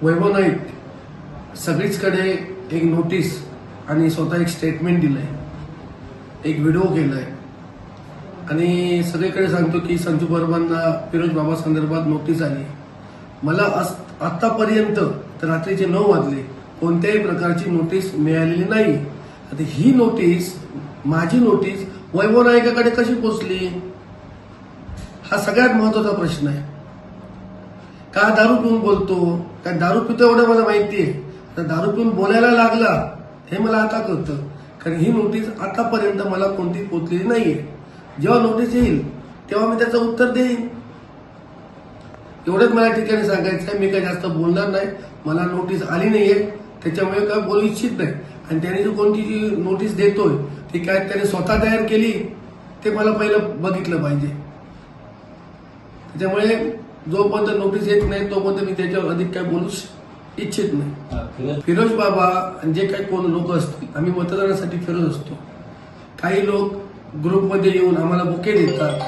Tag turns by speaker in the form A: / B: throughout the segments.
A: वैभव नाईक सगळीचकडे एक नोटीस आणि स्वतः एक स्टेटमेंट दिलंय, एक व्हिडिओ केलाय आणि सगळीकडे सांगतो की संजू बर्बांना फिरोज बाबा संदर्भात नोटीस आली. मला आतापर्यंत तर रात्रीचे 9 वाजले कोणत्याही प्रकारची नोटीस मिळालेली नाही. आता ही नोटीस, माझी नोटीस वैभव नाईकाकडे कशी पोहोचली, हा सगळ्यात महत्वाचा प्रश्न आहे. का दारू पिऊन बोलतो, काय दारू पितो एवढं मला माहिती आहे, तर दारू पिऊन बोलायला लागला हे मला आता कळतं. कारण ही नोटीस आतापर्यंत मला कोणती पोचलेली नाहीये. जेव्हा नोटीस येईल तेव्हा मी त्याचं उत्तर देईन. एवढंच मला ठिकाणी सांगायचं आहे. मी काही जास्त बोलणार नाही. मला नोटीस आली नाहीये, त्याच्यामुळे काय बोलू इच्छित नाही. आणि त्याने जो कोणती जी नोटीस देतोय ती काय त्याने स्वतः तयार केली ते मला पहिलं बघितलं पाहिजे. त्याच्यामुळे जोपर्यंत नोटीस येत नाही तोपर्यंत मी त्याच्यावर अधिक काय बोलू इच्छित नाही. फिरोज बाबा आणि जे काही कोण लोक असतील, आम्ही मतदानासाठी फिरत असतो. काही लोक ग्रुपमध्ये येऊन आम्हाला बुके देतात,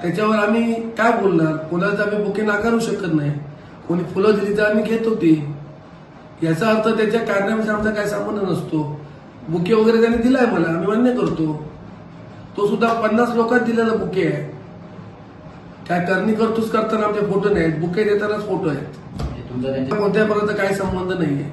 A: त्याच्यावर आम्ही काय बोलणार. कोणाला आम्ही बुके नाकारू शकत नाही. कोणी फुलं दिली तर आम्ही घेत होती. याचा अर्थ त्याच्या कारणामध्ये आमचा काय संबंध नसतो. बुके वगैरे त्याने दिलाय मला, आम्ही मान्य करतो. तो सुद्धा 50 लोकांना दिलेला बुके आहे. काय करणी करतोच करताना आमचे फोटो नाहीत, बुके देतानाच फोटो आहेत. कोणत्या पर्यंत काय संबंध नाहीये.